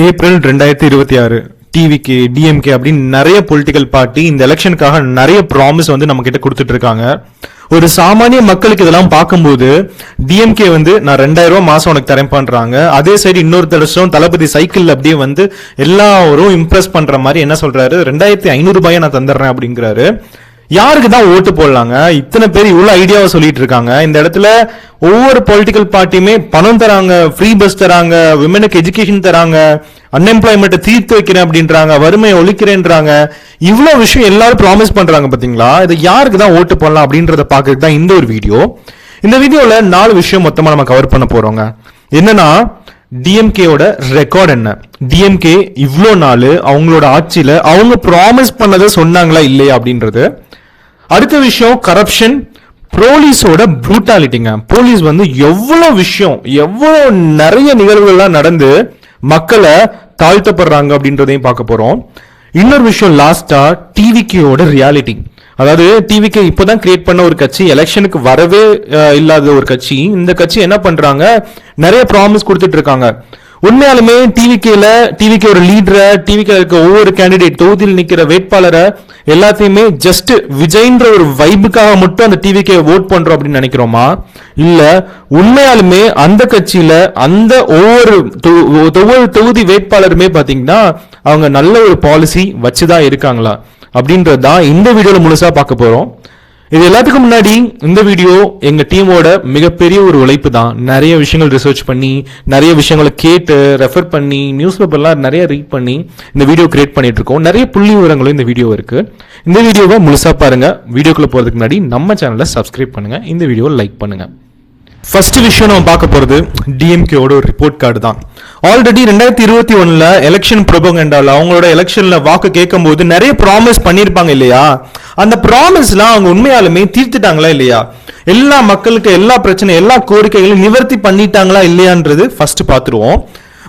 April 2026 TVK DMK அப்படின்னு நிறைய political party இந்த எலெக்ஷனுக்காக நிறைய ப்ராமிஸ் வந்து நம்ம கிட்ட கொடுத்துட்டு இருக்காங்க. ஒரு சாமானிய மக்களுக்கு இதெல்லாம் பார்க்கும்போது டிஎம்கே வந்து நான் 2000 ரூபாய் மாசம் உனக்கு தரேன் பண்றாங்க. அதே சைடு இன்னொரு தடவை தளபதி சைக்கிள் அப்படியே வந்து எல்லாரும் இம்ப்ரெஸ் பண்ற மாதிரி என்ன சொல்றாரு, 2500 ரூபாயை நான் தந்துடுறேன் அப்படிங்கிறாரு. யாருக்கு தான் ஓட்டு போடலாங்க? இத்தனை பேர் இவ்வளவு ஐடியாவை சொல்லிட்டு இருக்காங்க. இந்த இடத்துல ஒவ்வொரு பொலிட்டிக்கல் பார்ட்டியுமே பணம் தராங்க, ஃப்ரீ பஸ் தராங்க, விமனுக்கு எஜுகேஷன் தராங்க, அன்எம்ப்ளாய்மெண்ட் தீர்த்து வைக்கிறேன் அப்படின்றாங்க, வறுமையை ஒழிக்கிறேன்றாங்க. இவ்வளவு விஷயம் எல்லாரும் ப்ராமிஸ் பண்றாங்க பாத்தீங்களா? இது யாருக்கு தான் ஓட்டு போடலாம் அப்படின்றத பாக்குறதுக்கு தான் இந்த ஒரு வீடியோ. இந்த வீடியோல 4 விஷயம் மொத்தமா நம்ம கவர் பண்ண போறோங்க. என்னன்னா, டிஎம்கேயோட ரெக்கார்ட் என்ன, டிஎம்கே இவ்வளோ நாள் அவங்களோட ஆட்சியில அவங்க ப்ராமிஸ் பண்ணதை சொன்னாங்களா இல்லையா அப்படின்றது. அடுத்த விஷயம் கரப்ஷன், போலீஸோட ப்ரூட்டாலிட்டிங்க. போலீஸ் வந்து எவ்வளவு விஷயம், எவ்வளவு நிறைய நிகழ்வுகள்லாம் நடந்து மக்களை தாழ்த்தப்படுறாங்க அப்படின்றதையும் பார்க்க போறோம். இன்னொரு விஷயம் லாஸ்டா டிவிகேயோட ரியாலிட்டி. அதாவது டிவிகே இப்போதான் கிரியேட் பண்ண ஒரு கட்சி, எலெக்ஷனுக்கு வரவே இல்லாத ஒரு கட்சி. இந்த கட்சி என்ன பண்றாங்க, நிறைய ப்ராமிஸ் கொடுத்துட்டு இருக்காங்க. உண்மையாலுமே டிவிகே ஒரு லீடரை, டிவிகே இருக்க ஒவ்வொரு கேண்டிடேட், தொகுதியில் நிக்கிற வேட்பாளரை எல்லாத்தையுமே ஜஸ்ட் விஜய்ன்ற ஒரு வைபுக்காக மட்டும் அந்த டிவிகே ஓட் பண்றோம் அப்படின்னு நினைக்கிறோமா? இல்ல உண்மையாலுமே அந்த கட்சியில அந்த ஒவ்வொரு தொகுதி வேட்பாளருமே பாத்தீங்கன்னா அவங்க நல்ல ஒரு பாலிசி வச்சுதான் இருக்காங்களா அப்படின்றதுதான் இந்த வீடியோல முழுசா பார்க்க போறோம். இது எல்லாத்துக்கும் முன்னாடி இந்த வீடியோ எங்க டீமோட மிகப்பெரிய ஒரு உழைப்பு தான். நிறைய விஷயங்கள் ரிசர்ச் பண்ணி, நிறைய விஷயங்களை கேட்டு ரெஃபர் பண்ணி, நியூஸ் பேப்பர்லாம் நிறைய ரீட் பண்ணி இந்த வீடியோ கிரியேட் பண்ணிட்டு இருக்கோம். நிறைய புள்ளி விவரங்களும் இந்த வீடியோ இருக்கு. இந்த வீடியோவை முழுசா பாருங்க. வீடியோக்குள்ள போறதுக்கு முன்னாடி நம்ம சேனலை சப்ஸ்கிரைப் பண்ணுங்க, இந்த வீடியோவை லைக் பண்ணுங்க. ஃபர்ஸ்ட் விஷயம் நம்ம பார்க்க போறது டிஎம்கேவோட ஒரு ரிப்போர்ட் கார்டு தான். ஆல்ரெடி 2021 எலெக்ஷன் ப்ரொபகண்டால அவங்களோட எலெக்ஷன்ல வாக்கு கேட்கும் போது நிறைய ப்ராமிஸ் பண்ணிருப்பாங்க இல்லையா? அந்த ப்ராமிஸ்லாம் அவங்க உண்மையாலுமே தீர்த்துட்டாங்களா இல்லையா? எல்லா மக்களுக்கு எல்லா பிரச்சனை, எல்லா கோரிக்கைகளையும் நிவர்த்தி பண்ணிட்டாங்களா இல்லையான்றது ஃபர்ஸ்ட் பார்த்துருவோம்.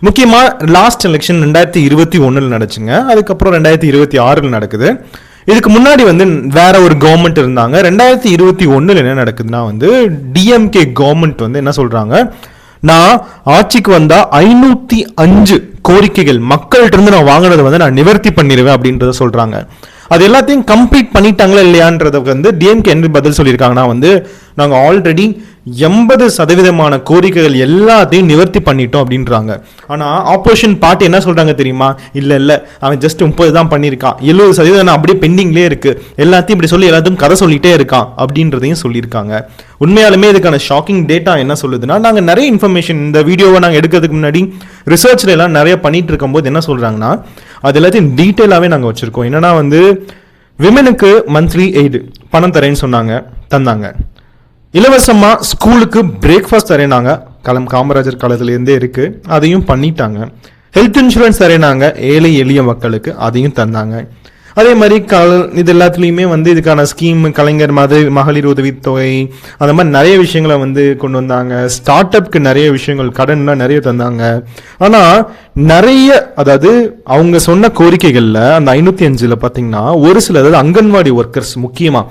முக்கியமா லாஸ்ட் எலெக்ஷன் 2021 நடச்சுங்க. அதுக்கப்புறம் 2026 நடக்குது. இதுக்கு முன்னாடி வந்து வேற ஒரு கவர்மெண்ட் இருந்தாங்க. 2021 என்ன நடக்குதுன்னா வந்து டிஎம்கே கவர்மெண்ட் வந்து என்ன சொல்றாங்க, நான் ஆட்சிக்கு வந்தா 505 கோரிக்கைகள் மக்கள்கிட்ட இருந்து நான் வாங்கினதை வந்து நான் நிவர்த்தி பண்ணிடுவேன் அப்படின்றத சொல்றாங்க. அது எல்லாத்தையும் கம்ப்ளீட் பண்ணிட்டாங்களா இல்லையான்றத வந்து டிஎம்கே என்ன பதில் சொல்லியிருக்காங்கன்னா வந்து நாங்க ஆல்ரெடி 80% கோரிக்கைகள் எல்லாத்தையும் நிவர்த்தி பண்ணிட்டோம் அப்படின்றாங்க. ஆனா ஆப்போசிஷன் பார்ட்டி என்ன சொல்றாங்க தெரியுமா? இல்ல அவன் ஜஸ்ட் 30 தான் பண்ணியிருக்கான், 70% அப்படியே பெண்டிங்லேயே இருக்கு, எல்லாத்தையும் இப்படி சொல்லி எல்லாத்தையும் கதை சொல்லிட்டே இருக்கான் அப்படின்றதையும் சொல்லியிருக்காங்க. உண்மையாலுமே இதுக்கான ஷாக்கிங் டேட்டா என்ன சொல்லுதுன்னா, நாங்கள் நிறைய இன்ஃபர்மேஷன் இந்த வீடியோவை நாங்கள் எடுக்கிறதுக்கு முன்னாடி ரிசர்ச்ல எல்லாம் நிறைய பண்ணிட்டு இருக்கும்போது என்ன சொல்றாங்கன்னா, அது எல்லாத்தையும் டீட்டெயிலாகவே நாங்கள் வச்சிருக்கோம். என்னன்னா வந்து விமனுக்கு மந்த்லி எய்டு பணம் தரேன்னு சொன்னாங்க, தந்தாங்க. இலவசமா ஸ்கூலுக்கு பிரேக்ஃபாஸ்ட் தரேனாங்க, காமராஜர் காலத்திலேருந்தே இருக்கு, அதையும் பண்ணிட்டாங்க. ஹெல்த் இன்சூரன்ஸ் தரேனாங்க ஏழை எளிய மக்களுக்கு, அதையும் தந்தாங்க. அதே மாதிரி இது எல்லாத்துலேயுமே வந்து இதுக்கான ஸ்கீம், கலைஞர் மகளிர் உதவித்தொகை, அந்த மாதிரி நிறைய விஷயங்களை வந்து கொண்டு வந்தாங்க. ஸ்டார்ட் அப்க்கு நிறைய விஷயங்கள், கடன்லாம் நிறைய தந்தாங்க. ஆனால் நிறைய, அதாவது அவங்க சொன்ன கோரிக்கைகளில் அந்த 505 பார்த்தீங்கன்னா ஒரு சில, அதாவது அங்கன்வாடி ஒர்க்கர்ஸ், முக்கியமாக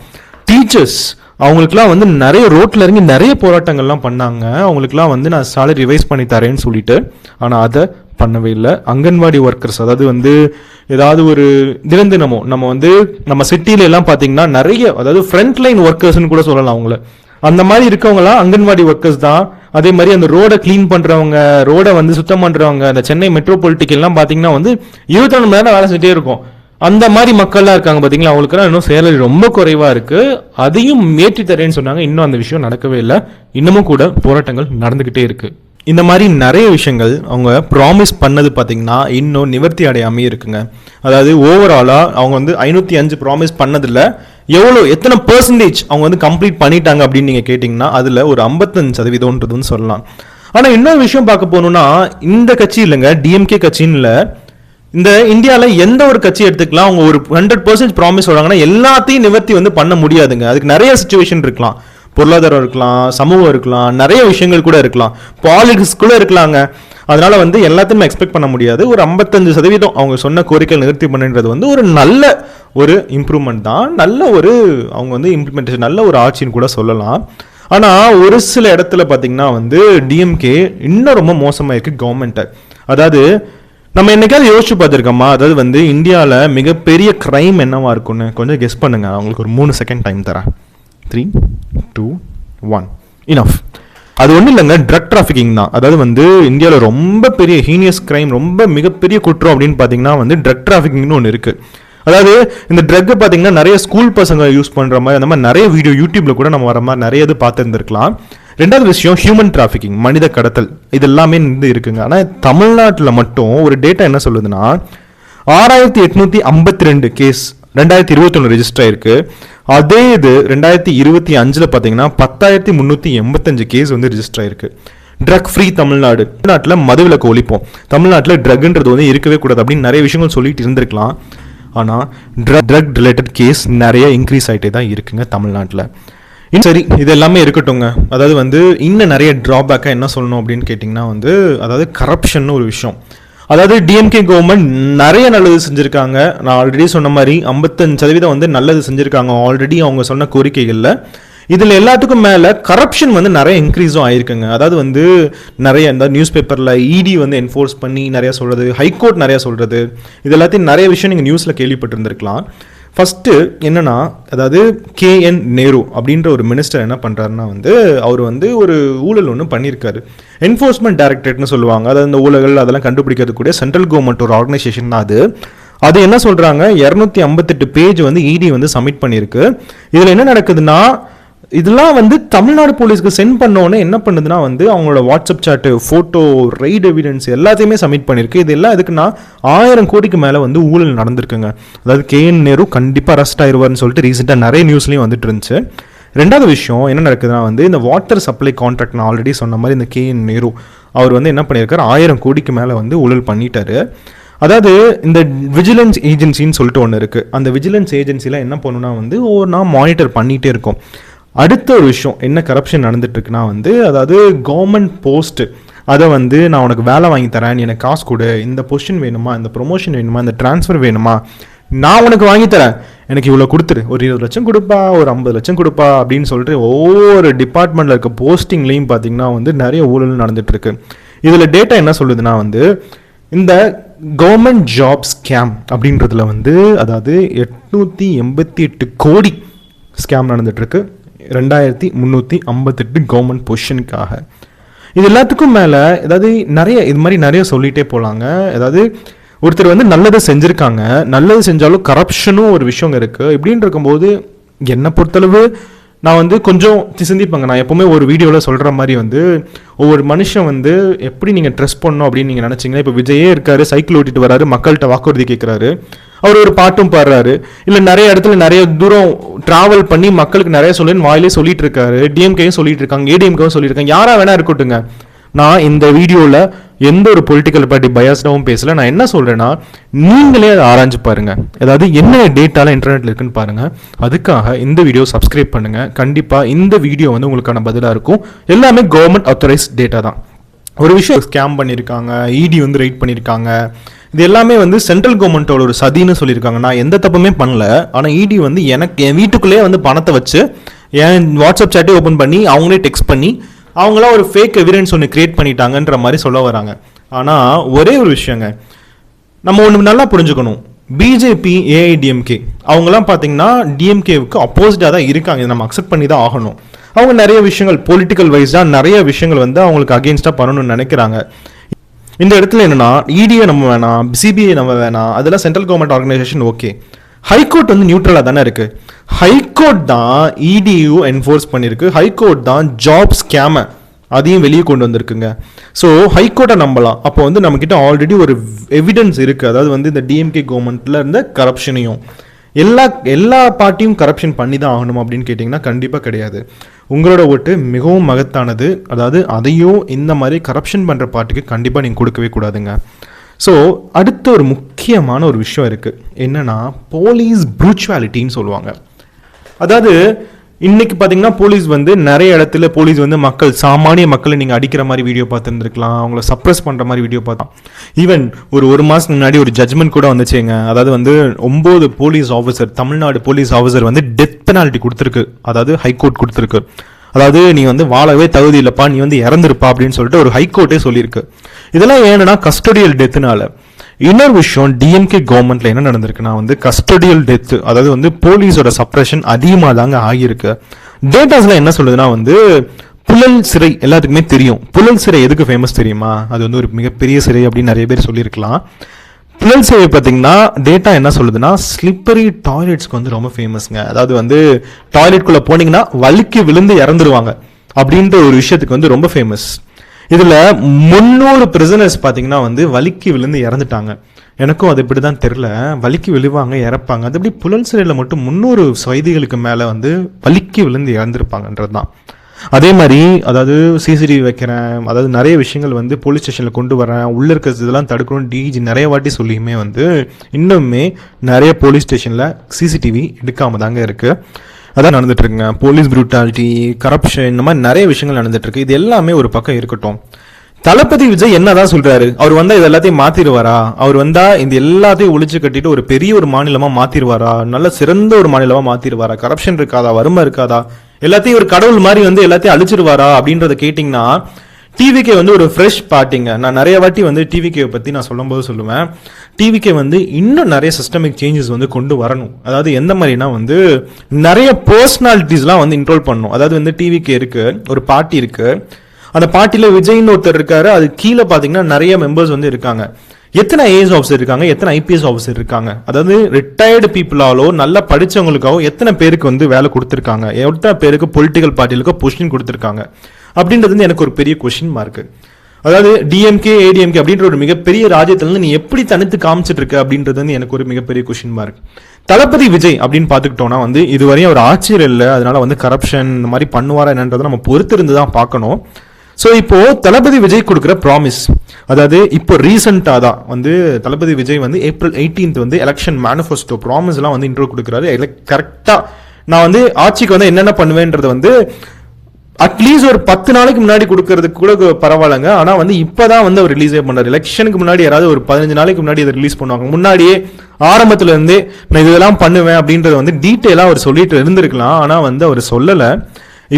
டீச்சர்ஸ், அவங்களுக்குலாம் வந்து நிறைய ரோட்ல இறங்கி நிறைய போராட்டங்கள்லாம் பண்ணாங்க. அவங்களுக்குலாம் வந்து நான் சேலரி ரிவைஸ் பண்ணி தரேன்னு சொல்லிட்டு, ஆனால் அதை பண்ணவே இல்லை. அங்கன்வாடி ஒர்க்கர்ஸ், அதாவது வந்து ஏதாவது ஒரு தினமோ நம்ம வந்து நம்ம சிட்டில எல்லாம் பார்த்தீங்கன்னா நிறைய, அதாவது ஃப்ரண்ட் லைன் ஒர்க்கர்ஸ்ன்னு கூட சொல்லலாம் அவங்கள. அந்த மாதிரி இருக்கவங்களாம் அங்கன்வாடி ஒர்க்கர்ஸ் தான். அதே மாதிரி அந்த ரோடை கிளீன் பண்றவங்க, ரோடை வந்து சுத்தம் பண்றவங்க, அந்த சென்னை மெட்ரோபாலிட்டிக்கெல்லாம் பார்த்தீங்கன்னா வந்து 24 மணி நேரம் வேலை செஞ்சுட்டே இருக்கும். அந்த மாதிரி மக்கள்லாம் இருக்காங்க பார்த்தீங்களா, அவங்களுக்குலாம் இன்னும் சேலரி ரொம்ப குறைவா இருக்கு, அதையும் ஏற்றி தரேன்னு சொன்னாங்க. இன்னும் அந்த விஷயம் நடக்கவே இல்லை. இன்னமும் கூட போராட்டங்கள் நடந்துகிட்டே இருக்கு. இந்த மாதிரி நிறைய விஷயங்கள் அவங்க ப்ராமிஸ் பண்ணது பார்த்தீங்கன்னா இன்னும் நிவர்த்தி அடையாமே இருக்குங்க. அதாவது ஓவராலா அவங்க வந்து 505 ப்ராமிஸ் பண்ணதில்ல, எத்தனை பெர்சன்டேஜ் அவங்க வந்து கம்ப்ளீட் பண்ணிட்டாங்க அப்படின்னு நீங்க கேட்டீங்கன்னா அதுல ஒரு 55% சொல்லலாம். ஆனா இன்னொரு விஷயம் பார்க்க போகணும்னா, இந்த கட்சி இல்லைங்க, டிஎம்கே கட்சின்னு இல்லை, இந்த இந்தியாவில் எந்த ஒரு கட்சி எடுத்துக்கலாம், அவங்க ஒரு 100% ப்ராமிஸ் சொல்றாங்கன்னா எல்லாத்தையும் நிவர்த்தி வந்து பண்ண முடியாதுங்க. அதுக்கு நிறைய சிச்சுவேஷன் இருக்கலாம், பொருளாதாரம் இருக்கலாம், சமூகம் இருக்கலாம், நிறைய விஷயங்கள் கூட இருக்கலாம், பாலிடிக்ஸ் கூட இருக்கலாங்க. அதனால வந்து எல்லாத்தையுமே எக்ஸ்பெக்ட் பண்ண முடியாது. ஒரு 55% அவங்க சொன்ன கோரிக்கைகள் நிவர்த்தி பண்ணுறது வந்து ஒரு நல்ல ஒரு இம்ப்ரூவ்மெண்ட் தான், நல்ல ஒரு அவங்க வந்து இம்ப்ளிமெண்டேஷன், நல்ல ஒரு ஆட்சின்னு கூட சொல்லலாம். ஆனால் ஒரு சில இடத்துல பார்த்தீங்கன்னா வந்து டிஎம்கே இன்னும் ரொம்ப மோசமாக இருக்கு கவர்மெண்ட்டை. அதாவது நம்ம என்னைக்காவது யோசிச்சு பார்த்துருக்கோமா, அதாவது வந்து இந்தியாவில் மிகப்பெரிய கிரைம் என்னவா இருக்கும்னு கொஞ்சம் கெஸ் பண்ணுங்க. அவங்களுக்கு ஒரு 3 செகண்ட் டைம் தரேன். 3, 2, 1 இனஃப். அது ஒன்றும் இல்லைங்க, ட்ரக் டிராஃபிக்கிங் தான். அதாவது வந்து இந்தியாவில் ரொம்ப பெரிய ஹீனியஸ் கிரைம், ரொம்ப மிகப்பெரிய குற்றம் அப்படின்னு பார்த்தீங்கன்னா வந்து ட்ரக் டிராஃபிக்கிங்னு ஒன்று இருக்குது. அதாவது இந்த ட்ரக் பார்த்தீங்கன்னா நிறைய ஸ்கூல் பசங்க யூஸ் பண்ணுற மாதிரி, அந்த மாதிரி நிறைய வீடியோ யூடியூப்ல கூட நம்ம வர மாதிரி நிறைய இது பார்த்துருந்துருக்கலாம். ரெண்டாவது விஷயம் ஹியூமன் டிராஃபிக்கிங், மனித கடத்தல். இது எல்லாமே இருக்குங்க. ஆனால் தமிழ்நாட்டில் மட்டும் ஒரு டேட்டா என்ன சொல்லுதுன்னா 6852 கேஸ் 2021 ரெஜிஸ்டர் ஆயிருக்கு. அதே இது 2025 பார்த்தீங்கன்னா 10,385 கேஸ் வந்து ரெஜிஸ்டர் ஆயிருக்கு. Drug free Tamil Nadu. தமிழ்நாட்டில் மதுவிலக்கு ஒழிப்போம், தமிழ்நாட்டில் ட்ரக்ன்றது வந்து இருக்கவே கூடாது அப்படின்னு நிறைய விஷயங்கள் சொல்லிட்டு இருந்திருக்கலாம். ஆனால் ட்ரக் ரிலேட்டட் கேஸ் நிறைய இன்க்ரீஸ் ஆகிட்டே தான் இருக்குங்க தமிழ்நாட்டில். சரி, இது எல்லாமே இருக்கட்டும்ங்க. அதாவது வந்து இன்னும் நிறைய ட்ராபேக்காக என்ன சொல்லணும் அப்படின்னு கேட்டிங்கன்னா வந்து, அதாவது கரப்ஷன் ஒரு விஷயம். அதாவது டிஎம்கே கவர்மெண்ட் நிறைய நல்லது செஞ்சுருக்காங்க. நான் ஆல்ரெடி சொன்ன மாதிரி 55% வந்து நல்லது செஞ்சுருக்காங்க ஆல்ரெடி அவங்க சொன்ன கோரிக்கைகளில். இதில் எல்லாத்துக்கும் மேலே கரப்ஷன் வந்து நிறைய இன்க்ரீஸும் ஆயிருக்குங்க. அதாவது வந்து நிறைய இந்த நியூஸ் பேப்பரில் இடி வந்து என்ஃபோர்ஸ் பண்ணி நிறைய சொல்கிறது, ஹைகோர்ட் நிறைய சொல்கிறது, இது எல்லாத்தையும் நிறைய விஷயம் நீங்கள் நியூஸில் கேள்விப்பட்டிருந்திருக்கலாம். ஃபஸ்ட்டு என்னன்னா, அதாவது KN நேரு அப்படின்ற ஒரு மினிஸ்டர் என்ன பண்ணுறாருன்னா வந்து, அவர் வந்து ஒரு ஊழல் ஒன்று பண்ணியிருக்காரு. என்ஃபோர்ஸ்மெண்ட் டைரக்டரேட்னு சொல்லுவாங்க. அதாவது இந்த ஊழல் அதெல்லாம் கண்டுபிடிக்கிறதுக்கூடிய சென்ட்ரல் கவர்மெண்ட் ஒரு ஆர்கனைசேஷன் தான் அது என்ன சொல்கிறாங்க, 258 பேஜ் வந்து இடி வந்து சப்மிட் பண்ணியிருக்கு. இதில் என்ன நடக்குதுன்னா, இதெல்லாம் வந்து தமிழ்நாடு போலீஸ்க்கு சென்ட் பண்ணோன்னே என்ன பண்ணுதுன்னா வந்து அவங்களோட வாட்ஸ்அப் சாட்டு, ஃபோட்டோ, ரைட் எவிடன்ஸ் எல்லாத்தையுமே சப்மிட் பண்ணியிருக்கு. இது எல்லாம் எதுக்குன்னா 1000 கோடிக்கு மேலே வந்து ஊழல் நடந்திருக்குங்க. அதாவது KN நேரு கண்டிப்பாக அரெஸ்ட் ஆயிடுவார்னு சொல்லிட்டு ரீசெண்டாக நிறைய நியூஸ்லேயும் வந்துட்டு இருந்துச்சு. ரெண்டாவது விஷயம் என்ன நடக்குதுன்னா வந்து, இந்த வாட்டர் சப்ளை கான்ட்ராக்ட் நான் ஆல்ரெடி சொன்ன மாதிரி இந்த KN நேரு அவர் வந்து என்ன பண்ணியிருக்காரு, 1000 கோடிக்கு மேலே வந்து ஊழல் பண்ணிட்டாரு. அதாவது இந்த விஜிலன்ஸ் ஏஜென்சின்னு சொல்லிட்டு ஒன்று இருக்குது. அந்த விஜிலன்ஸ் ஏஜென்சியில் என்ன பண்ணுன்னா வந்து ஒவ்வொரு நாள் மானிட்டர் பண்ணிகிட்டே இருக்கும். அடுத்த ஒரு விஷயம் என்ன கரப்ஷன் நடந்துட்டு இருக்குன்னா வந்து, அதாவது கவர்மெண்ட் போஸ்ட், அதை வந்து நான் உனக்கு வேலை வாங்கி தரேன், நீ எனக்கு காசு கொடு, இந்த பொசிஷன் வேணுமா, இந்த ப்ரொமோஷன் வேணுமா, இந்த டிரான்ஸ்ஃபர் வேணுமா, நான் உனக்கு வாங்கி தரேன், எனக்கு இவ்வளோ கொடுத்துரு, ஒரு 20 லட்சம் கொடுப்பா, ஒரு 50 லட்சம் கொடுப்பா அப்படின்னு சொல்லிட்டு ஒவ்வொரு டிபார்ட்மெண்ட்டில் இருக்க போஸ்டிங்லேயும் பார்த்தீங்கன்னா வந்து நிறைய ஊழல் நடந்துட்டு இருக்கு. இதில் டேட்டா என்ன சொல்லுதுன்னா வந்து, இந்த கவர்மெண்ட் ஜாப் ஸ்கேம் அப்படின்றதுல வந்து அதாவது 888 கோடி ஸ்கேம் நடந்துட்டு இருக்கு 2358 கவர்மெண்ட் பொசிஷனுக்காக. இது எல்லாத்துக்கும் மேலே அதாவது நிறைய இது மாதிரி நிறைய சொல்லிகிட்டே போகலாங்க. அதாவது ஒருத்தர் வந்து நல்லது செஞ்சுருக்காங்க, நல்லது செஞ்சாலும் கரப்ஷனும் ஒரு விஷயம் இருக்குது. இப்படின்னு இருக்கும்போது என்னை பொறுத்தளவு நான் வந்து கொஞ்சம் சிந்திப்பேங்க. நான் எப்போவுமே ஒரு வீடியோவில் சொல்கிற மாதிரி வந்து, ஒவ்வொரு மனுஷன் வந்து எப்படி நீங்கள் ட்ரெஸ் பண்ணணும் அப்படின்னு நீங்கள் நினச்சிங்கன்னா, இப்போ விஜயே இருக்காரு, சைக்கிள் ஓட்டிட்டு வராரு, மக்கள்கிட்ட வாக்குறுதி கேட்குறாரு, அவர் ஒரு பாட்டும் பாடுறாரு, இல்லை நிறைய இடத்துல நிறைய தூரம் ட்ராவல் பண்ணி மக்களுக்கு நிறைய சொல்லுன்னு வாயிலே சொல்லிட்டு இருக்காரு, டிஎம்கேயும் சொல்லிட்டு இருக்காங்க, ஏடிஎம்கேவும் சொல்லியிருக்காங்க, யாரா வேணா இருக்கட்டுங்க. நான் இந்த வீடியோவில் எந்த ஒரு பொலிட்டிக்கல் பார்ட்டி பயாஸ்டாகவும் பேசல. நான் என்ன சொல்கிறேன்னா, நீங்களே அதை ஆராய்ஞ்சு பாருங்கள். அதாவது என்ன டேட்டாலாம் இன்டர்நெட்டில் இருக்குன்னு பாருங்கள். அதுக்காக இந்த வீடியோ சப்ஸ்கிரைப் பண்ணுங்கள். கண்டிப்பாக இந்த வீடியோ வந்து உங்களுக்கான பதிலாக இருக்கும். எல்லாமே கவர்மெண்ட் ஆத்தரைஸ் டேட்டா தான். ஒரு விஷயம் ஸ்கேம் பண்ணியிருக்காங்க, இடி வந்து ரைட் பண்ணியிருக்காங்க, இது எல்லாமே வந்து சென்ட்ரல் கவர்மெண்ட்டோட ஒரு சதின்னு சொல்லியிருக்காங்க. நான் எந்த தப்புமே பண்ணல. ஆனால் இடி வந்து எனக்கு என் வீட்டுக்குள்ளேயே வந்து பணத்தை வச்சு என் வாட்ஸ்அப் சாட்டே ஓப்பன் பண்ணி அவங்களே டெக்ஸ்ட் பண்ணி அவங்களாம் ஒரு ஃபேக் எவிடன்ஸ் ஒன்று கிரியேட் பண்ணிட்டாங்கன்ற மாதிரி சொல்ல வராங்க. ஆனால் ஒரே ஒரு விஷயங்க, நம்ம ஒன்று நல்லா புரிஞ்சுக்கணும். பிஜேபி, ஏஐடிஎம்கே அவங்களாம் பார்த்தீங்கன்னா டிஎம்கேவுக்கு அப்போசிட்டாக தான் இருக்காங்க. இதை நம்ம அக்செப்ட் பண்ணி தான் ஆகணும். அவங்க நிறைய விஷயங்கள் பொலிட்டிக்கல் வைஸாக நிறைய விஷயங்கள் வந்து அவங்களுக்கு அகெயின்ஸ்டாக பண்ணணும்னு நினைக்கிறாங்க. இந்த இடத்துல என்னன்னா, இடியை நம்ம வேணாம், சிபிஐ நம்ம வேணாம், அதெல்லாம் central government organisation okay. High court வந்து நியூட்ரலாக தானே இருக்கு. ஹைகோர்ட் தான் இடியு என்ஃபோர்ஸ் பண்ணியிருக்கு. ஹைகோர்ட் தான் ஜாப் ஸ்கேமை அதையும் வெளியே கொண்டு வந்திருக்குங்க. ஸோ ஹைகோர்ட்டை நம்பலாம். அப்போ வந்து நம்மக்கிட்ட ஆல்ரெடி ஒரு எவிடன்ஸ் இருக்குது. அதாவது வந்து இந்த டிஎம்கே கவர்மெண்ட்டில் இருந்த கரப்ஷனையும் எல்லா பார்ட்டியும் கரப்ஷன் பண்ணி தான் ஆகணும் அப்படின்னு கேட்டிங்கன்னா கண்டிப்பாக கிடையாது. உங்களோட ஓட்டு மிகவும் மகத்தானது. அதாவது அதையும் இந்த மாதிரி கரப்ஷன் பண்ணுற பார்ட்டிக்கு கண்டிப்பாக நீங்கள் கொடுக்கவே கூடாதுங்க. ஸோ அடுத்த ஒரு முக்கியமான ஒரு விஷயம் இருக்குது. என்னென்னா போலீஸ் ப்ரூச்சுவாலிட்டின்னு சொல்லுவாங்க. அதாவது இன்னைக்கு பார்த்தீங்கன்னா போலீஸ் வந்து நிறைய இடத்துல போலீஸ் வந்து சாமானிய மக்களை நீங்கள் அடிக்கிற மாதிரி வீடியோ பார்த்துருந்துருக்கலாம், அவங்கள சப்ரஸ் பண்ணுற மாதிரி வீடியோ பார்த்தோம். ஈவன் ஒரு மாதத்துக்கு முன்னாடி ஒரு ஜட்மெண்ட் கூட வந்துச்சுங்க. அதாவது வந்து 9 police officer, Tamil Nadu police officer வந்து டெத் பெனால்ட்டி கொடுத்துருக்கு. அதாவது ஹைகோர்ட் கொடுத்துருக்கு. அதாவது நீ வந்து வாழவே தகுதி இல்லைப்பா, நீ வந்து இறந்துருப்பா அப்படின்னு சொல்லிட்டு ஒரு ஹைகோர்ட்டே சொல்லியிருக்கு. இதெல்லாம் ஏன்னா கஸ்டோடியல் டெத்துனால. இன்னொரு விஷயம், டிஎம்கே கவர்மெண்ட்ல என்ன நடந்திருக்குன்னா வந்து கஸ்டடியல் டெத், அதாவது வந்து போலீஸோட சப்ரஷன் அதிகமாக தாங்க ஆகியிருக்கு. டேட்டாஸ்ல என்ன சொல்லுதுன்னா வந்து புழல் சிறை எல்லாத்துக்குமே தெரியும். புழல் சிறை எதுக்கு ஃபேமஸ் தெரியுமா? அது வந்து ஒரு மிகப்பெரிய சிறை அப்படின்னு நிறைய பேர் சொல்லியிருக்கலாம். புழல் சிறை பார்த்தீங்கன்னா டேட்டா என்ன சொல்லுதுன்னா ஸ்லிப்பரி டாய்லெட்ஸ்க்கு வந்து ரொம்ப ஃபேமஸ்ங்க. அதாவது வந்து டாய்லெட்குள்ள போனீங்கன்னா வலிக்கு விழுந்து இறந்துருவாங்க அப்படின்ற ஒரு விஷயத்துக்கு வந்து ரொம்ப ஃபேமஸ். இதுல 300 பிரிசனர்ஸ் பாத்தீங்கன்னா வந்து வலிக்கு விழுந்து இறந்துட்டாங்க. எனக்கும் அது இப்படிதான் தெரியல, வலிக்கு விழுவாங்க இறப்பாங்க, அது எப்படி புழல் சிறையில மட்டும் 300 கைதிகளுக்கு மேல வந்து வலிக்கு விழுந்து இறந்துருப்பாங்கன்றதுதான். அதே மாதிரி அதாவது சிசிடிவி வைக்கிறேன், அதாவது நிறைய விஷயங்கள் வந்து போலீஸ் ஸ்டேஷன்ல கொண்டு வரேன், உள்ள இருக்கிற இதெல்லாம் தடுக்கணும் டிஜி நிறைய வாட்டி சொல்லியுமே வந்து இன்னுமே நிறைய போலீஸ் ஸ்டேஷன்ல சிசிடிவி எடுக்காம தாங்க இருக்கு. அதான் நடந்துட்டு இருக்குங்க. போலீஸ் ப்ரூட்டாலிட்டி, கரப்ஷன், இந்த மாதிரி நிறைய விஷயங்கள் நடந்துட்டு இருக்கு. இது எல்லாமே ஒரு பக்கம் இருக்கட்டும். தளபதி விஜய் என்னதான் சொல்றாரு? அவர் வந்தா இது எல்லாத்தையும் மாத்திருவாரா? அவர் வந்தா இந்த எல்லாத்தையும் ஒழிச்சு கட்டிட்டு ஒரு பெரிய ஒரு மாநிலமா மாத்திருவாரா? நல்ல சிறந்த ஒரு மாநிலமா மாத்திருவாரா? கரப்ஷன் இருக்காதா? வறுமை இருக்காதா? எல்லாத்தையும் ஒரு கடவுள் மாதிரி வந்து எல்லாத்தையும் அழிச்சிருவாரா அப்படின்றத கேட்டீங்கன்னா டிவிகே வந்து ஒரு ஃப்ரெஷ் பார்ட்டிங்க. நான் நிறைய வாட்டி வந்து டிவிகே பத்தி நான் சொல்லும்போது சொல்லுவேன், டிவிகே வந்து இன்னும் நிறைய சிஸ்டமிக் சேஞ்சஸ் வந்து கொண்டு வரணும். அதாவது எந்த மாதிரினா வந்து நிறைய பர்சனாலிட்டிஸ்லாம் வந்து இன்ட்ரோல் பண்ணணும். அதாவது வந்து டிவிகே இருக்கு, ஒரு பார்ட்டி இருக்கு, அந்த பார்ட்டியில விஜய்னு ஒருத்தர் இருக்காரு, அது கீழே பாத்தீங்கன்னா நிறைய மெம்பர்ஸ் வந்து இருக்காங்க. எத்தனை ஐஏஎஸ் ஆஃபீஸர் இருக்காங்க, எத்தனை ஐபிஎஸ் ஆஃபீஸர் இருக்காங்க, அதாவது ரிட்டையர்டு பீப்புளாலோ நல்லா படிச்சவங்களுக்காவோ எத்தனை பேருக்கு வந்து வேலை கொடுத்துருக்காங்க, எத்தனை பேருக்கு பொலிட்டிக்கல் பார்ட்டிகளுக்கோ பொசிஷன் கொடுத்துருக்காங்க அப்படின்றது வந்து எனக்கு ஒரு பெரிய கொஸ்டின் மார்க். அதாவது டிஎம்கே ஏடிஎம்கே அப்படின்ற ஒரு மிகப்பெரிய ராஜ்யத்துல நீ எப்படி தனித்து காமிச்சிட்டு இருக்க அப்படின்றது வந்து எனக்கு ஒரு மிகப்பெரிய கொஸ்டின் மார்க். தளபதி விஜய் அப்படின்னு பாத்துக்கிட்டோம்னா வந்து இதுவரையும் அவர் ஆட்சியர் இல்லை, அதனால வந்து கரப்ஷன் இந்த மாதிரி பண்ணுவாரா என்னன்றதை நம்ம பொறுத்திருந்து தான் பார்க்கணும். ஸோ இப்போ தளபதி விஜய் கொடுக்குற ப்ராமிஸ், அதாவது இப்போ ரீசெண்டா தான் வந்து தளபதி விஜய் வந்து April 18 வந்து எலெக்ஷன் மேனிஃபெஸ்டோ ப்ராமிஸ் எல்லாம் வந்து இன்ட்ரோ கொடுக்குறாரு. கரெக்டா நான் வந்து ஆட்சிக்கு வந்து என்னென்ன பண்ணுவேன்றது வந்து அட்லீஸ்ட் ஒரு 10 நாளைக்கு முன்னாடி கொடுக்கறதுக்கு கூட பரவாயில்லைங்க. ஆனா வந்து இப்பதான் வந்து அவர் ரிலீஸே பண்ணாரு. எலெக்ஷனுக்கு முன்னாடி யாராவது ஒரு 15 நாளைக்கு முன்னாடி இதை ரிலீஸ் பண்ணுவாங்க. முன்னாடியே ஆரம்பத்துல இருந்தே நான் இதெல்லாம் பண்ணுவேன் அப்படின்றத வந்து டீட்டெயிலா அவர் சொல்லிட்டு இருந்திருக்கலாம். ஆனா வந்து அவர் சொல்லல.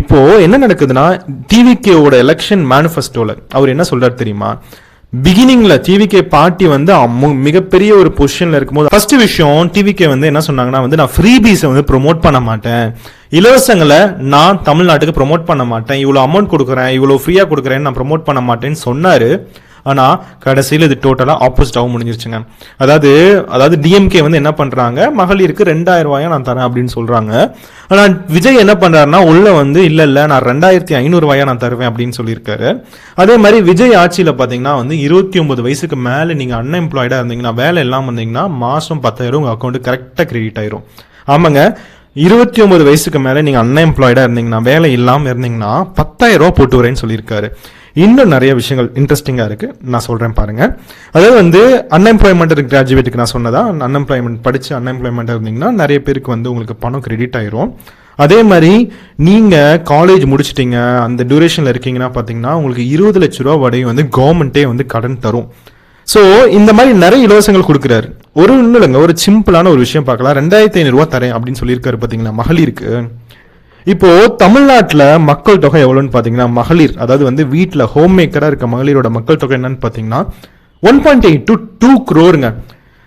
இப்போ என்ன நடக்குதுன்னா டிவிகேவோட எலெக்ஷன் மேனிஃபெஸ்டோல அவர் என்ன சொல்றாரு தெரியுமா? பிகினிங்ல டிவிகே பார்ட்டி வந்து மிகப்பெரிய ஒரு பொசிஷன்ல இருக்கும்போது ஃபர்ஸ்ட் விஷயம் டிவிகே வந்து என்ன சொன்னாங்கன்னா வந்து நான் ஃப்ரீபீஸை வந்து ப்ரொமோட் பண்ண மாட்டேன், இலவசங்களை நான் தமிழ்நாட்டுக்கு ப்ரொமோட் பண்ண மாட்டேன், இவ்வளவு அமௌண்ட் கொடுக்குறேன், இவ்வளவு ஃப்ரீயா கொடுக்குறேன்னு நான் ப்ரொமோட் பண்ண மாட்டேன்னு சொன்னாரு. ஆனா கடைசியில் இது டோட்டலா ஆப்போசிட்டாவும் முடிஞ்சிருச்சுங்க. அதாவது டிஎம்கே வந்து என்ன பண்றாங்க, மகளிருக்கு 2000 ரூபாயா நான் தரேன் அப்படின்னு சொல்றாங்க. ஆனா விஜய் என்ன பண்றாருன்னா உள்ள வந்து இல்ல நான் 2500 ரூபாயா நான் தருவேன் அப்படின்னு சொல்லியிருக்காரு. அதே மாதிரி விஜய் ஆட்சியில பாத்தீங்கன்னா வந்து 29 வயசுக்கு மேல நீங்க அன்எம்ப்ளாய்டா இருந்தீங்கன்னா, வேலை இல்லாம இருந்தீங்கன்னா மாசம் 10,000 உங்க அக்கௌண்ட் கரெக்டா கிரெடிட் ஆயிரும். ஆமாங்க, 29 வயசுக்கு மேல நீங்க அன்எம்ப்ளாய்டா இருந்தீங்கன்னா, வேலை இல்லாம இருந்தீங்கன்னா 10,000 ரூபாய் போட்டு வரேன்னு சொல்லியிருக்காரு. இன்னும் நிறைய விஷயங்கள் இன்ட்ரெஸ்டிங்கா இருக்கு, நான் சொல்றேன் பாருங்க. அதாவது வந்து அன்எம்ப்ளாய்மெண்ட் கிராஜுவேட்டுக்கு நான் சொன்னதா, அன்எம்ப்ளாய்மெண்ட் படிச்சு அன்எம்ப்ளாய்மெண்ட் இருந்தீங்கன்னா நிறைய பேருக்கு வந்து உங்களுக்கு பணம் கிரெடிட் ஆயிரும். அதே மாதிரி நீங்க காலேஜ் முடிச்சிட்டீங்க, அந்த டியூரேஷன்ல இருக்கீங்கன்னா பாத்தீங்கன்னா உங்களுக்கு 20 லட்சம் ரூபாய் வரை வந்து கவர்மெண்டே வந்து கடன் தரும். சோ இந்த மாதிரி நிறைய இலவசங்கள் கொடுக்குறாரு. ஒன்றும் இல்லைங்க, ஒரு சிம்பிளான ஒரு விஷயம் பார்க்கலாம். 2500 ரூபாய் தரேன் அப்படின்னு சொல்லியிருக்காரு பாத்தீங்கன்னா மகளிருக்கு. இப்போ தமிழ்நாட்டில் மக்கள் தொகை எவ்வளோன்னு பார்த்தீங்கன்னா மகளிர், அதாவது வந்து வீட்டில் ஹோம் மேக்கராக இருக்க மகளிரோட மக்கள் தொகை என்னன்னு பார்த்தீங்கன்னா 1.8 to 2 crore.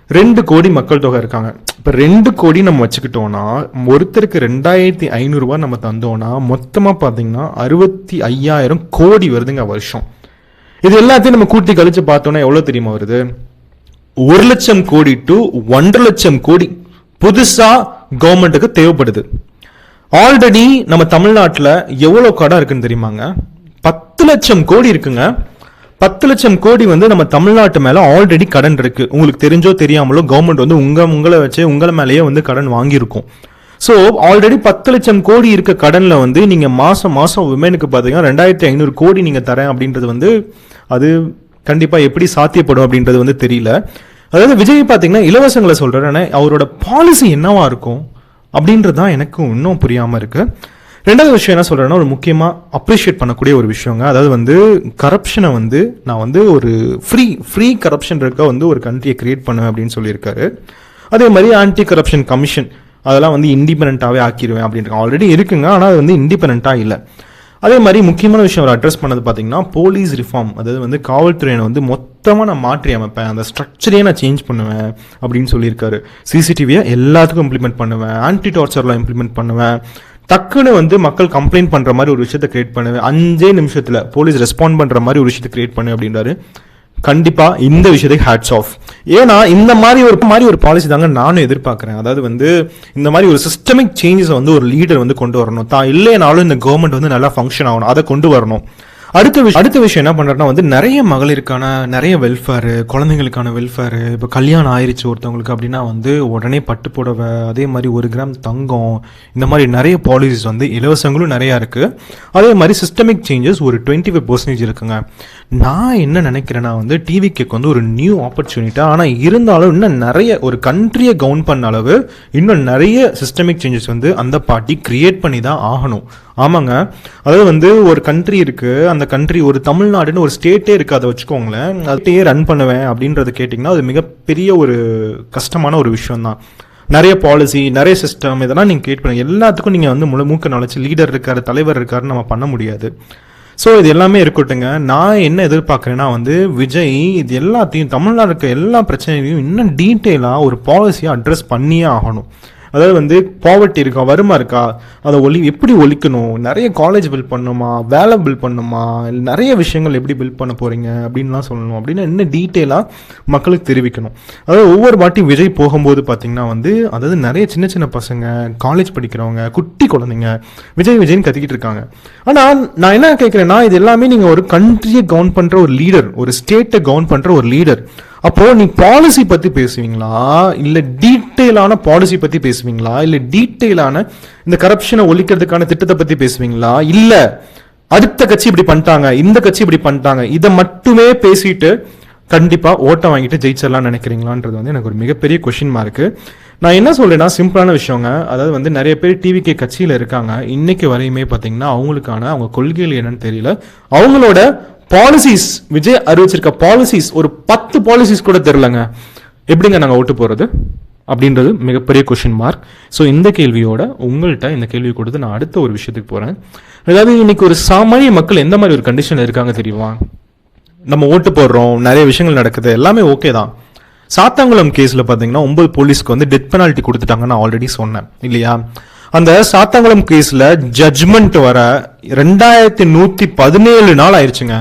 2 கோடி மக்கள் தொகை இருக்காங்க. இப்போ 2 கோடி நம்ம வச்சுக்கிட்டோம்னா ஒருத்தருக்கு 2500 ரூபாய் நம்ம தந்தோம்னா மொத்தமாக பார்த்தீங்கன்னா 65,000 கோடி வருதுங்க வருஷம். இது எல்லாத்தையும் நம்ம கூட்டி கழிச்சு பார்த்தோம்னா எவ்வளோ தெரியுமா வருது? 1 லட்சம் கோடி டு 1.5 லட்சம் கோடி புதுசா கவர்மெண்ட்டுக்கு தேவைப்படுது. ஆல்ரெடி நம்ம தமிழ்நாட்டில் எவ்வளவு கடன் இருக்குன்னு தெரியுமாங்க? 10 லட்சம் கோடி இருக்குங்க. 10 லட்சம் கோடி வந்து நம்ம தமிழ்நாட்டு மேல ஆல்ரெடி கடன் இருக்கு. உங்களுக்கு தெரிஞ்சோ தெரியாமலோ கவர்மெண்ட் வந்து உங்களை வச்சு உங்களை மேலேயே வந்து கடன் வாங்கியிருக்கும். ஸோ ஆல்ரெடி 10 லட்சம் கோடி இருக்க கடன்ல வந்து நீங்க மாசம் விமெனுக்கு பாத்தீங்கன்னா 2500 கோடி நீங்க தரேன் அப்படின்றது வந்து அது கண்டிப்பா எப்படி சாத்தியப்படும் அப்படின்றது வந்து தெரியல. அதாவது விஜய் பாத்தீங்கன்னா இலவசங்களை சொல்றாரு, அவரோட பாலிசி என்னவா இருக்கும் அப்படின்றது தான் எனக்கு இன்னும் புரியாம இருக்கு. ரெண்டாவது விஷயம் என்ன சொல்றேன்னா, ஒரு முக்கியமா அப்ரிஷியேட் பண்ணக்கூடிய ஒரு விஷயங்க, அதாவது வந்து கரப்ஷனை வந்து நான் வந்து ஒரு ஃப்ரீ கரப்ஷன் இருக்க வந்து ஒரு கண்ட்ரியை கிரியேட் பண்ணுவேன் அப்படின்னு சொல்லியிருக்காரு. அதே மாதிரி ஆன்டி கரப்ஷன் கமிஷன் அதெல்லாம் வந்து இண்டிபெண்டாவே ஆக்கிடுவேன் அப்படின்னு ஆல்ரெடி இருக்குங்க, ஆனால் அது வந்து இண்டிபெண்டா இல்லை. அதே மாதிரி முக்கியமான விஷயம் அவர் அட்ரஸ் பண்ணது பார்த்தீங்கன்னா போலீஸ் ரிஃபார்ம், அதாவது வந்து காவல்துறையை வந்து மொத்தமாக நான் மாற்றி அமைப்பேன், அந்த ஸ்ட்ரக்சரே நான் சேஞ்ச் பண்ணுவேன் அப்படின்னு சொல்லியிருக்காரு. சிசிடிவியை எல்லாத்துக்கும் இம்ப்ளிமெண்ட் பண்ணுவேன், ஆன்டி டார்ச்சர்லாம் இம்ப்ளிமெண்ட் பண்ணுவேன், டக்குன்னு வந்து மக்கள் கம்ப்ளைண்ட் பண்ணுற மாதிரி ஒரு விஷயத்தை கிரியேட் பண்ணுவேன், 5 நிமிஷத்தில் போலீஸ் ரெஸ்பாண்ட் பண்ணுற மாதிரி ஒரு விஷயத்தை கிரியேட் பண்ணு அப்படின்றாரு. கண்டிப்பா இந்த விஷயத்துக்கு ஹேட்ஸ் ஆஃப். ஏன்னா இந்த மாதிரி ஒரு பாலிசி தாங்க நானும் எதிர்பார்க்கிறேன். அதாவது வந்து இந்த மாதிரி ஒரு சிஸ்டமிக் சேஞ்சஸ் வந்து ஒரு லீடர் வந்து கொண்டு வரணும். தான் இல்லைனாலும் இந்த கவர்மெண்ட் வந்து நல்லா ஃபங்க்ஷன் ஆகணும், அதை கொண்டு வரணும். அடுத்த விஷயம் என்ன பண்றாருன்னா வந்து நிறைய மகளிருக்கான நிறைய வெல்ஃபேர், குழந்தைங்களுக்கான வெல்ஃபேர். இப்போ கல்யாணம் ஆயிடுச்சு ஒருத்தவங்களுக்கு அப்படின்னா வந்து உடனே பட்டு புடவை, அதே மாதிரி 1 கிராம் தங்கம், இந்த மாதிரி நிறைய பாலிசிஸ் வந்து இலவசங்களும் நிறையா இருக்கு. அதே மாதிரி சிஸ்டமிக் சேஞ்சஸ் ஒரு 25% இருக்குங்க. நான் என்ன நினைக்கிறேன்னா வந்து டிவிக்கு வந்து ஒரு நியூ ஆப்பர்ச்சுனிட்டி. ஆனால் இருந்தாலும் இன்னும் நிறைய ஒரு கண்ட்ரியை கவுன் பண்ண அளவு இன்னும் நிறைய சிஸ்டமிக் சேஞ்சஸ் வந்து அந்த பார்ட்டி கிரியேட் பண்ணி தான் ஆகணும். ஆமாங்க, அதாவது வந்து ஒரு கண்ட்ரி இருக்கு, அந்த கண்ட்ரி ஒரு தமிழ்நாடுன்னு ஒரு ஸ்டேட்டே இருக்கு, அதை வச்சுக்கோங்களேன். அதையே ரன் பண்ணுவேன் அப்படின்றது கேட்டிங்கன்னா அது மிகப்பெரிய ஒரு கஷ்டமான ஒரு விஷயம் தான். நிறைய பாலிசி, நிறைய சிஸ்டம், இதெல்லாம் நீங்கள் கிரியேட் பண்ணுங்க. எல்லாத்துக்கும் நீங்கள் வந்து மூக்க நுழைச்சி லீடர் இருக்காரு, தலைவர் இருக்காருன்னு நம்ம பண்ண முடியாது. ஸோ இது எல்லாமே இருக்கட்டுங்க. நான் என்ன எதிர்பார்க்குறேன்னா வந்து விஜய் இது எல்லாத்தையும் தமிழ்நாடு இருக்க எல்லா பிரச்சனைகளையும் இன்னும் டீட்டெயிலாக ஒரு பாலிசியை அட்ரஸ் பண்ணியே ஆகணும். அதாவது வந்து பாவர்ட்டி இருக்கா, வறுமை இருக்கா, அதை எப்படி ஒழிக்கணும், நிறைய காலேஜ் பில்ட் பண்ணணுமா, வேலை பில்ட் பண்ணணுமா, நிறைய விஷயங்கள் எப்படி பில்ட் பண்ண போறீங்க அப்படின்லாம் சொல்லணும். அப்படின்னு இன்னும் டீட்டெயிலாக மக்களுக்கு தெரிவிக்கணும். அதாவது ஒவ்வொரு வாட்டி விஜய் போகும்போது பார்த்தீங்கன்னா வந்து அதாவது நிறைய சின்ன சின்ன பசங்க, காலேஜ் படிக்கிறவங்க, குட்டி குழந்தைங்க விஜய்னு கத்திக்கிட்டு இருக்காங்க. ஆனால் நான் என்ன கேட்குறேன்னா இது எல்லாமே நீங்கள் ஒரு கண்ட்ரியை கவர்ன் பண்ணுற ஒரு லீடர், ஒரு ஸ்டேட்டை கவர்ன் பண்ணுற ஒரு லீடர். அப்போ நீ பாலிசி பத்தி பேசுவீங்களா, இல்ல டீட்டெயிலான பாலிசி பத்தி பேசுவீங்களா, இல்ல டீட்டெயிலான இந்த கரப்ஷனை ஒழிக்கிறதுக்கான திட்டத்தை பத்தி பேசுவீங்களா, இல்ல அடுத்த கட்சி இப்படி பண்ணிட்டாங்க, இந்த கட்சி இப்படி பண்ணிட்டாங்க, இதை மட்டுமே பேசிட்டு கண்டிப்பா ஓட்டை வாங்கிட்டு ஜெயிச்சிடலாம் நினைக்கிறீங்களான்றது வந்து எனக்கு ஒரு மிகப்பெரிய கொஸ்டின் மார்க்கு. நான் என்ன சொல்றேன்னா சிம்பிளான விஷயங்க. அதாவது வந்து நிறைய பேர் டிவிகே கட்சியில இருக்காங்க, இன்னைக்கு வரையுமே பாத்தீங்கன்னா அவங்களுக்கான அவங்க கொள்கைகள் என்னன்னு தெரியல. அவங்களோட பாலிசிஸ், விஜய் அறிவிச்சிருக்க பாலிசிஸ் ஒரு 10 பாலிசிஸ் கூட தெரியலங்க. எப்படிங்க நாங்கள் ஓட்டு போறது அப்படின்றது மிகப்பெரிய கொஸ்டின் மார்க். ஸோ இந்த கேள்வியோட உங்கள்கிட்ட இந்த கேள்வி கொடுத்து நான் அடுத்த ஒரு விஷயத்துக்கு போறேன். அதாவது இன்னைக்கு ஒரு சாமானிய மக்கள் எந்த மாதிரி ஒரு கண்டிஷன்ல இருக்காங்க தெரியுமா? நம்ம ஓட்டு போடுறோம், நிறைய விஷயங்கள் நடக்குது, எல்லாமே ஓகே தான். சாத்தாங்குளம் கேஸ்ல பாத்தீங்கன்னா 9 போலீஸ்க்கு வந்து டெத் பெனால்ட்டி கொடுத்துட்டாங்கன்னு நான் ஆல்ரெடி சொன்னேன் இல்லையா? அந்த சாத்தாங்குளம் கேஸ்ல ஜட்ஜ்மெண்ட் வர 2117 நாள் ஆயிடுச்சுங்க.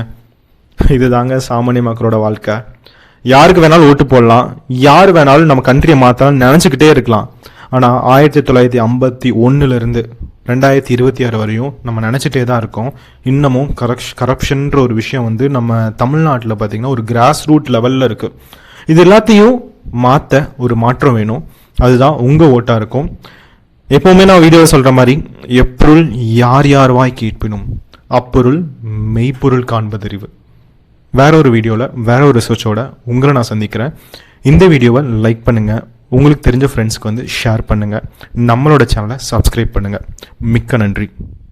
இதுதாங்க சாமானிய மக்களோட வாழ்க்கை. யாருக்கு வேணாலும் ஓட்டு போடலாம், யார் வேணாலும் நம்ம கண்ட்ரியை மாற்றலாம் நினைச்சுக்கிட்டே இருக்கலாம். ஆனால் 1951 2026 வரையும் நம்ம நினச்சிட்டே தான் இருக்கோம். இன்னமும் கரப்ஷன்ற ஒரு விஷயம் வந்து நம்ம தமிழ்நாட்டில் பார்த்தீங்கன்னா ஒரு கிராஸ் ரூட் லெவலில் இருக்கு. இது எல்லாத்தையும் மாற்ற ஒரு மாற்றம் வேணும். அதுதான் உங்கள் ஓட்டாக இருக்கும். எப்பவுமே நான் வீடியோவில் சொல்கிற மாதிரி எப்பொருள் யார் யார் வாய் கேட்பினும் அப்பொருள் மெய்ப்பொருள் காண்பதறிவு. வேற ஒரு வீடியோவில் வேற ஒரு ரிசர்ச்சோட உங்களை நான் சந்திக்கிறேன். இந்த வீடியோவை லைக் பண்ணுங்கள், உங்களுக்கு தெரிஞ்ச ஃப்ரெண்ட்ஸ்க்கு வந்து ஷேர் பண்ணுங்கள், நம்மளோட சேனலை சப்ஸ்கிரைப் பண்ணுங்கள். மிக்க நன்றி.